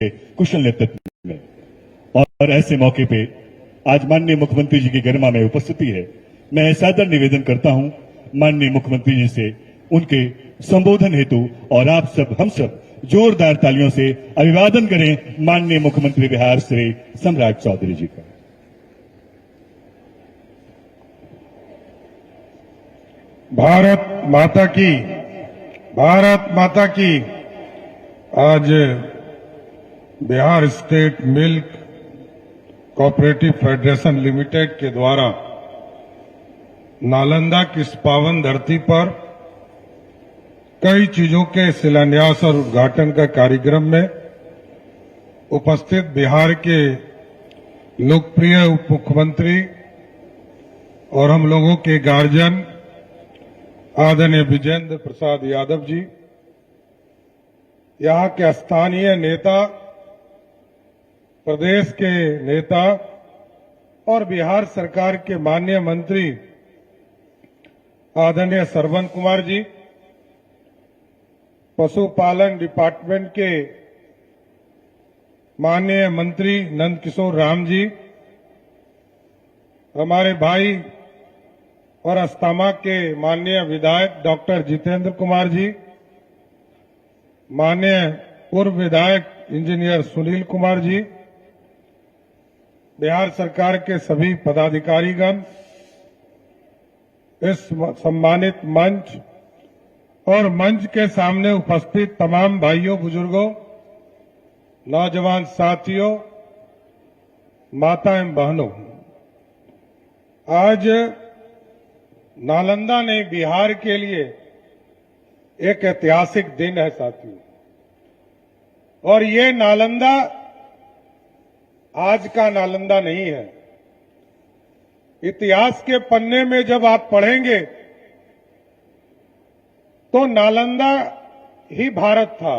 कुशल नेतृत्व में। और ऐसे मौके पे आज माननीय मुख्यमंत्री जी की गरिमा में उपस्थिति है। मैं सादर निवेदन करता हूं माननीय मुख्यमंत्री जी से उनके संबोधन हेतु, और आप सब हम सब जोरदार तालियों से अभिवादन करें माननीय मुख्यमंत्री बिहार श्री सम्राट चौधरी जी का। भारत माता की। आज Bihar state milk cooperative federation limited के द्वारा नालंदा की इस पावन धरती पर कई चीजों के शिलान्यास और उद्घाटन का कार्यक्रम में उपस्थित बिहार के लोकप्रिय उप मुख्यमंत्री और हम लोगों के गार्जियन आदरणीय विजेंद्र प्रसाद यादव जी, यहाँ के स्थानीय नेता, प्रदेश के नेता और बिहार सरकार के माननीय मंत्री आदरणीय श्रवण कुमार जी, पशुपालन डिपार्टमेंट के माननीय मंत्री नंदकिशोर राम जी, हमारे भाई और अस्थामा के माननीय विधायक डॉक्टर जितेंद्र कुमार जी, माननीय पूर्व विधायक इंजीनियर सुनील कुमार जी, बिहार सरकार के सभी पदाधिकारीगण, इस सम्मानित मंच और मंच के सामने उपस्थित तमाम भाइयों बुजुर्गों, नौजवान साथियों, माता एवं बहनों, आज नालंदा ने बिहार के लिए एक ऐतिहासिक दिन है साथियों। और ये नालंदा आज का नालंदा नहीं है। इतिहास के पन्ने में जब आप पढ़ेंगे तो नालंदा ही भारत था।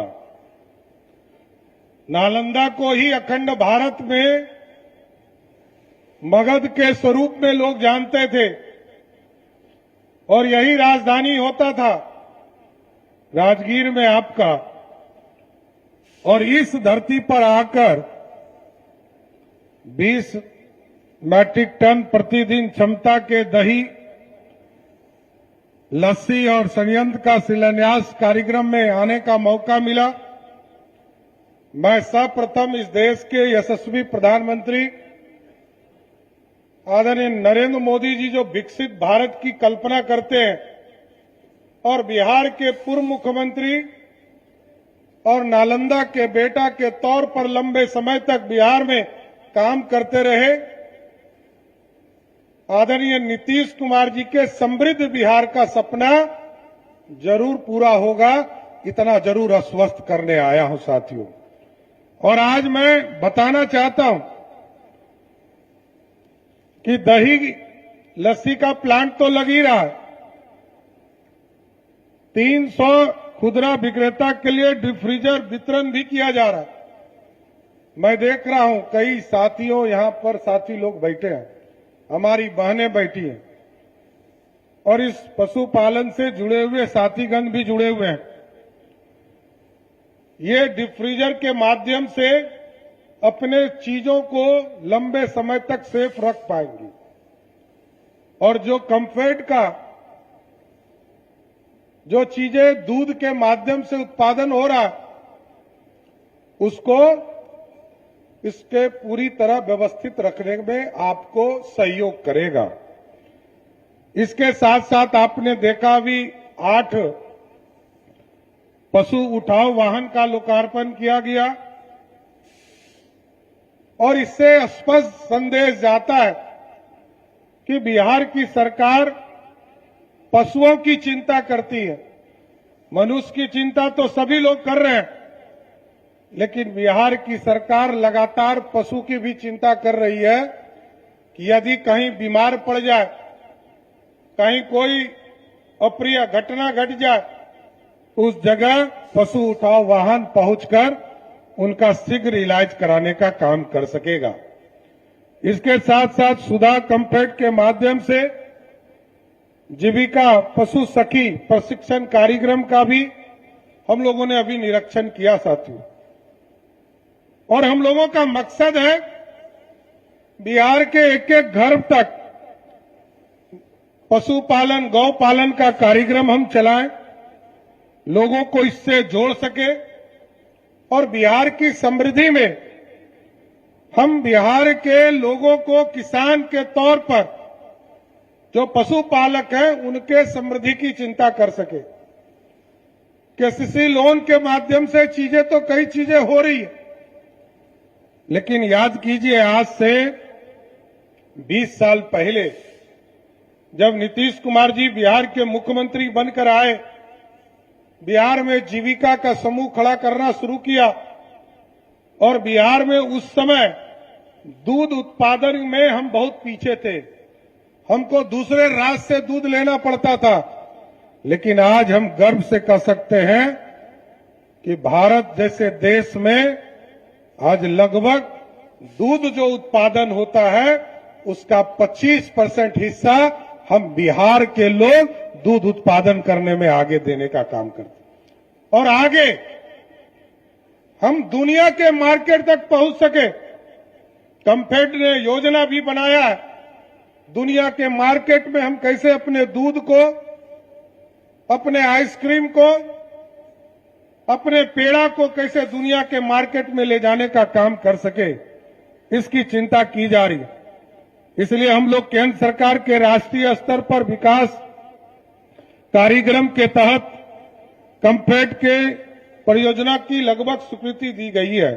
नालंदा को ही अखंड भारत में मगध के स्वरूप में लोग जानते थे और यही राजधानी होता था राजगीर में आपका। और इस धरती पर आकर 20 मैट्रिक टन प्रतिदिन क्षमता के दही, लस्सी और संयंत्र का शिलान्यास कार्यक्रम में आने का मौका मिला। मैं सर्वप्रथम इस देश के यशस्वी प्रधानमंत्री आदरणीय नरेंद्र मोदी जी जो विकसित भारत की कल्पना करते हैं और बिहार के पूर्व मुख्यमंत्री और नालंदा के बेटा के तौर पर लंबे समय तक बिहार में काम करते रहे आदरणीय नीतीश कुमार जी के समृद्ध बिहार का सपना जरूर पूरा होगा, इतना जरूर आश्वस्त करने आया हूं साथियों। और आज मैं बताना चाहता हूं कि दही लस्सी का प्लांट तो लग ही रहा है। 300 खुदरा विक्रेता के लिए डीप फ्रीजर वितरण भी किया जा रहा है। मैं देख रहा हूं कई साथियों, यहां पर साथी लोग बैठे हैं, हमारी बहनें बैठी हैं और इस पशुपालन से जुड़े हुए साथीगण भी जुड़े हुए हैं। ये डीप फ्रीजर के माध्यम से अपने चीजों को लंबे समय तक सेफ रख पाएंगी। और जो कंफर्ट का जो चीजें दूध के माध्यम से उत्पादन हो रहा उसको इसके पूरी तरह व्यवस्थित रखने में आपको सहयोग करेगा। इसके साथ साथ आपने देखा भी 8 पशु उठाव वाहन का लोकार्पण किया गया और इससे स्पष्ट संदेश जाता है कि बिहार की सरकार पशुओं की चिंता करती है। मनुष्य की चिंता तो सभी लोग कर रहे हैं, लेकिन बिहार की सरकार लगातार पशु की भी चिंता कर रही है कि यदि कहीं बीमार पड़ जाए, कहीं कोई अप्रिय घटना घट जाए, उस जगह पशु उठाव वाहन पहुंचकर उनका शीघ्र इलाज कराने का काम कर सकेगा। इसके साथ साथ सुधा कंफर्ट के माध्यम से जीविका पशु सखी प्रशिक्षण कार्यक्रम का भी हम लोगों ने अभी निरीक्षण किया साथियों। और हम लोगों का मकसद है बिहार के एक एक घर तक पशुपालन गौपालन का कार्यक्रम हम चलाएं, लोगों को इससे जोड़ सके और बिहार की समृद्धि में हम बिहार के लोगों को किसान के तौर पर जो पशुपालक हैं उनके समृद्धि की चिंता कर सके। केसीसी लोन के माध्यम से चीजें तो कई चीजें हो रही है, लेकिन याद कीजिए आज से 20 साल पहले जब नीतीश कुमार जी बिहार के मुख्यमंत्री बनकर आए, बिहार में जीविका का समूह खड़ा करना शुरू किया और बिहार में उस समय दूध उत्पादन में हम बहुत पीछे थे। हमको दूसरे राज्य से दूध लेना पड़ता था, लेकिन आज हम गर्व से कह सकते हैं कि भारत जैसे देश में आज लगभग दूध जो उत्पादन होता है उसका 25% हिस्सा हम बिहार के लोग दूध उत्पादन करने में आगे देने का काम करते और आगे हम दुनिया के मार्केट तक पहुंच सके। कम्फेड ने योजना भी बनाया है, दुनिया के मार्केट में हम कैसे अपने दूध को, अपने आइसक्रीम को, अपने पेड़ा को कैसे दुनिया के मार्केट में ले जाने का काम कर सके, इसकी चिंता की जा रही है। इसलिए हम लोग केंद्र सरकार के राष्ट्रीय स्तर पर विकास कार्यक्रम के तहत कम्फेड के परियोजना की लगभग स्वीकृति दी गई है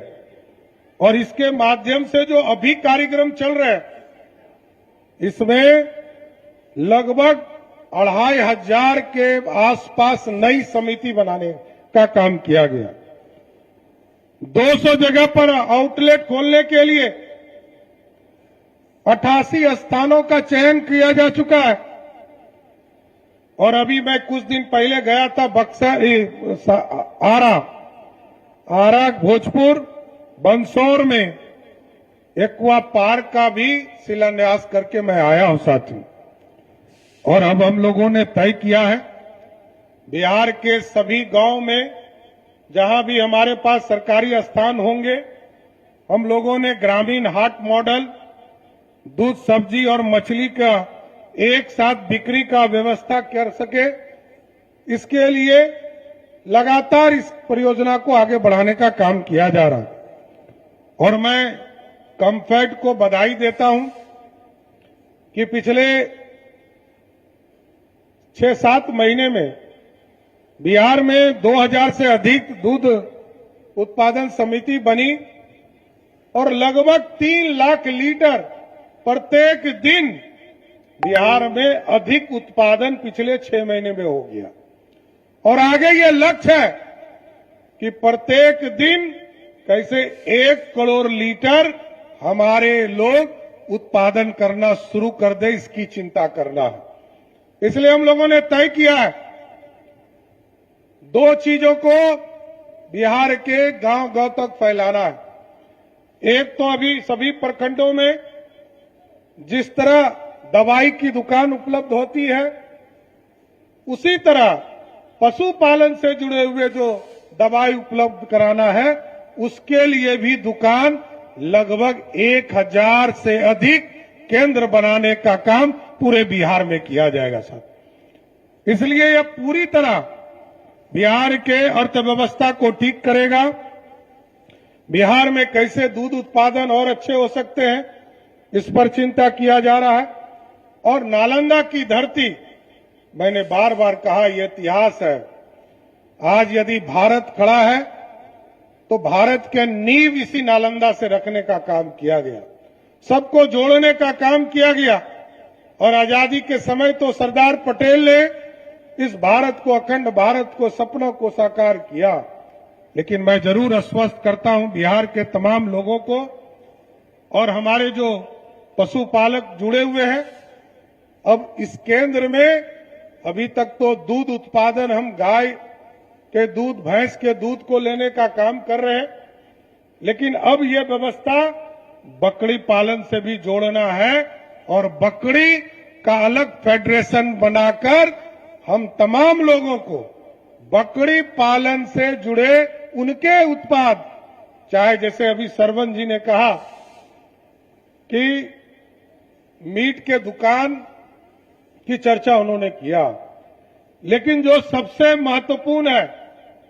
और इसके माध्यम से जो अभी कार्यक्रम चल रहे हैं इसमें लगभग 2500 के आसपास नई समिति बनाने का काम किया गया। 200 जगह पर आउटलेट खोलने के लिए 88 स्थानों का चयन किया जा चुका है और अभी मैं कुछ दिन पहले गया था बक्सर, आरा, भोजपुर, बंसौर में एक्वा पार्क का भी शिलान्यास करके मैं आया हूं साथियों। और अब हम लोगों ने तय किया है बिहार के सभी गांव में जहां भी हमारे पास सरकारी स्थान होंगे, हम लोगों ने ग्रामीण हाट मॉडल, दूध, सब्जी और मछली का एक साथ बिक्री का व्यवस्था कर सके, इसके लिए लगातार इस परियोजना को आगे बढ़ाने का काम किया जा रहा है। और मैं कम्फेड को बधाई देता हूं कि पिछले 6-7 महीने में बिहार में 2000 से अधिक दूध उत्पादन समिति बनी और लगभग 3 लाख लीटर प्रत्येक दिन बिहार में अधिक उत्पादन पिछले 6 महीने में हो गया और आगे ये लक्ष्य है कि प्रत्येक दिन कैसे 1 करोड़ लीटर हमारे लोग उत्पादन करना शुरू कर दे, इसकी चिंता करना है। इसलिए हम लोगों ने तय किया है 2 चीजों को बिहार के गांव-गांव तक फैलाना है। एक तो अभी सभी प्रखंडों में जिस तरह दवाई की दुकान उपलब्ध होती है, उसी तरह पशुपालन से जुड़े हुए जो दवाई उपलब्ध कराना है उसके लिए भी दुकान लगभग 1000 से अधिक केंद्र बनाने का काम पूरे बिहार में किया जाएगा साहब। इसलिए यह पूरी तरह बिहार के अर्थव्यवस्था को ठीक करेगा। बिहार में कैसे दूध उत्पादन और अच्छे हो सकते हैं इस पर चिंता किया जा रहा है। और नालंदा की धरती, मैंने बार बार कहा यह इतिहास है। आज यदि भारत खड़ा है तो भारत के नींव इसी नालंदा से रखने का काम किया गया, सबको जोड़ने का काम किया गया। और आजादी के समय तो सरदार पटेल ने इस भारत को, अखंड भारत को, सपनों को साकार किया। लेकिन मैं जरूर आश्वस्त करता हूं बिहार के तमाम लोगों को और हमारे जो पशुपालक जुड़े हुए हैं, अब इस केंद्र में अभी तक तो दूध उत्पादन हम गाय के दूध, भैंस के दूध को लेने का काम कर रहे हैं, लेकिन अब ये व्यवस्था बकरी पालन से भी जोड़ना है और बकरी का अलग फेडरेशन बनाकर हम तमाम लोगों को बकरी पालन से जुड़े उनके उत्पाद, चाहे जैसे अभी सरवन जी ने कहा कि मीट के दुकान की चर्चा उन्होंने किया, लेकिन जो सबसे महत्वपूर्ण है,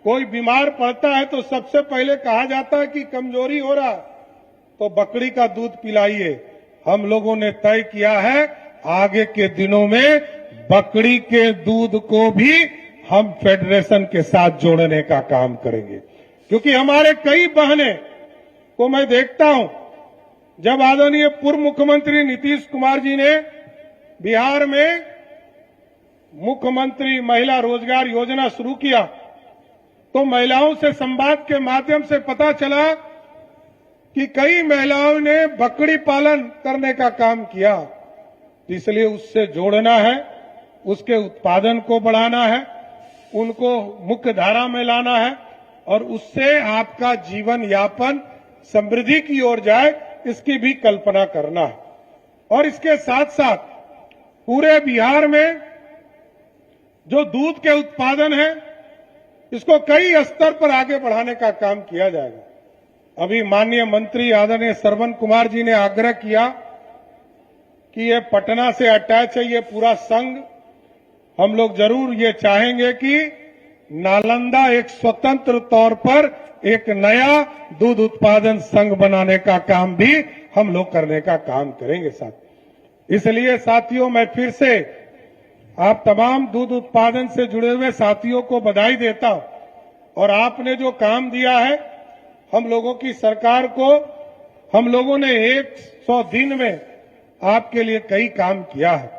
कोई बीमार पड़ता है तो सबसे पहले कहा जाता है कि कमजोरी हो रहा है तो बकरी का दूध पिलाइए। हम लोगों ने तय किया है आगे के दिनों में बकरी के दूध को भी हम फेडरेशन के साथ जोड़ने का काम करेंगे, क्योंकि हमारे कई बहनें को मैं देखता हूं, जब आदरणीय पूर्व मुख्यमंत्री नीतीश कुमार जी ने बिहार में मुख्यमंत्री महिला रोजगार योजना शुरू किया तो महिलाओं से संवाद के माध्यम से पता चला कि कई महिलाओं ने बकरी पालन करने का काम किया। इसलिए उससे जोड़ना है, उसके उत्पादन को बढ़ाना है, उनको मुख्य धारा में लाना है और उससे आपका जीवन यापन समृद्धि की ओर जाए, इसकी भी कल्पना करना है। और इसके साथ साथ पूरे बिहार में जो दूध के उत्पादन है, इसको कई स्तर पर आगे बढ़ाने का काम किया जाएगा। अभी माननीय मंत्री आदरणीय श्रवण कुमार जी ने आग्रह किया कि ये पटना से अटैच है, ये पूरा संघ। हम लोग जरूर ये चाहेंगे कि नालंदा एक स्वतंत्र तौर पर एक नया दूध उत्पादन संघ बनाने का काम भी हम लोग करने का काम करेंगे साथ। इसलिए साथियों, मैं फिर से आप तमाम दूध उत्पादन से जुड़े हुए साथियों को बधाई देता हूं। और आपने जो काम दिया है हम लोगों की सरकार को, हम लोगों ने 100 दिन में आपके लिए कई काम किया है।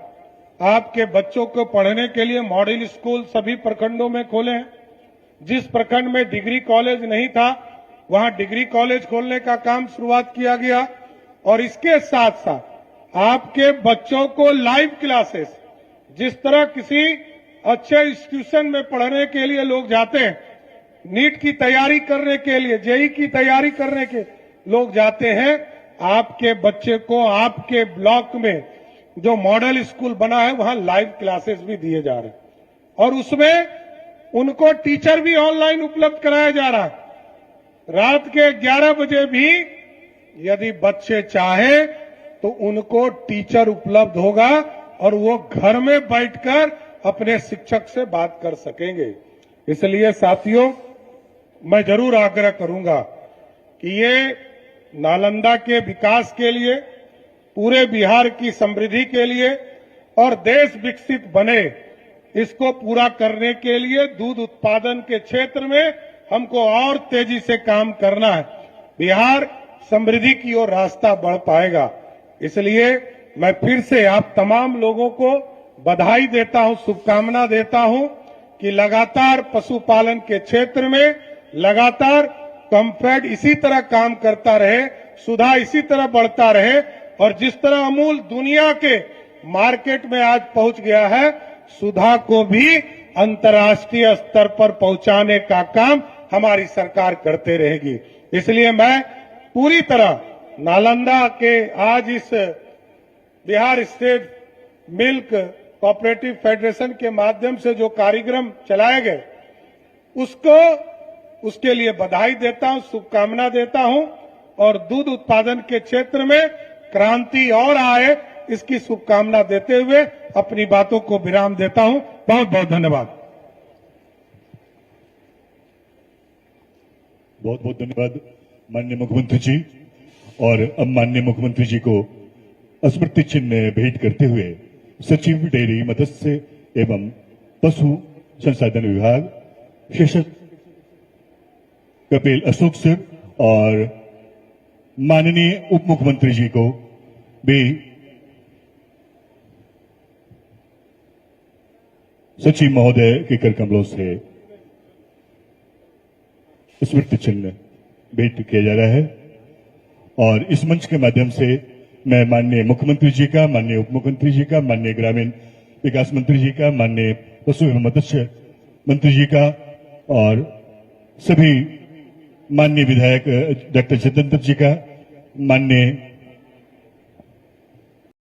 आपके बच्चों को पढ़ने के लिए मॉडल स्कूल सभी प्रखंडों में खोले हैं। जिस प्रखंड में डिग्री कॉलेज नहीं था वहां डिग्री कॉलेज खोलने का काम शुरुआत किया गया। और इसके साथ साथ आपके बच्चों को लाइव क्लासेस, जिस तरह किसी अच्छे इंस्टीट्यूशन में पढ़ने के लिए लोग जाते हैं, नीट की तैयारी करने के लिए, जेई की तैयारी करने के लोग जाते हैं, आपके बच्चे को आपके ब्लॉक में जो मॉडल स्कूल बना है वहां लाइव क्लासेस भी दिए जा रहे हैं और उसमें उनको टीचर भी ऑनलाइन उपलब्ध कराया जा रहा है। रात के 11 बजे भी यदि बच्चे चाहे तो उनको टीचर उपलब्ध होगा और वो घर में बैठकर अपने शिक्षक से बात कर सकेंगे। इसलिए साथियों, मैं जरूर आग्रह करूंगा कि ये नालंदा के विकास के लिए, पूरे बिहार की समृद्धि के लिए और देश विकसित बने, इसको पूरा करने के लिए दूध उत्पादन के क्षेत्र में हमको और तेजी से काम करना है। बिहार समृद्धि की ओर रास्ता बढ़ पाएगा। इसलिए मैं फिर से आप तमाम लोगों को बधाई देता हूं, शुभकामना देता हूं कि लगातार पशुपालन के क्षेत्र में लगातार कॉम्फेड इसी तरह काम करता रहे, सुधा इसी तरह बढ़ता रहे और जिस तरह अमूल दुनिया के मार्केट में आज पहुंच गया है, सुधा को भी अंतर्राष्ट्रीय स्तर पर पहुंचाने का काम हमारी सरकार करते रहेगी। इसलिए मैं पूरी तरह नालंदा के आज इस Bihar state milk cooperative federation के माध्यम से जो कार्यक्रम चलाए गए उसके लिए बधाई देता हूं, शुभकामना देता हूं और दूध उत्पादन के क्षेत्र में क्रांति और आए, इसकी शुभकामना देते हुए अपनी बातों को विराम देता हूं। बहुत बहुत धन्यवाद। बहुत बहुत धन्यवाद माननीय मुख्यमंत्री जी। और अब माननीय मुख्यमंत्री जी को स्मृति चिन्ह भेंट करते हुए सचिव डेयरी, मत्स्य एवं पशु संसाधन विभाग शीर्षक कपिल अशोक सिंह और माननीय उप मुख्यमंत्री जी को भी सचिव महोदय के कर कमलों से स्मृति चिन्ह भेंट किया जा रहा है। और इस मंच के माध्यम से मैं माननीय मुख्यमंत्री जी का, माननीय उप मुख्यमंत्री जी का, माननीय ग्रामीण विकास मंत्री जी का, माननीय पशु एवं मत्स्य मंत्री जी का और सभी माननीय विधायक डॉक्टर जितेंद्र जी का, माननीय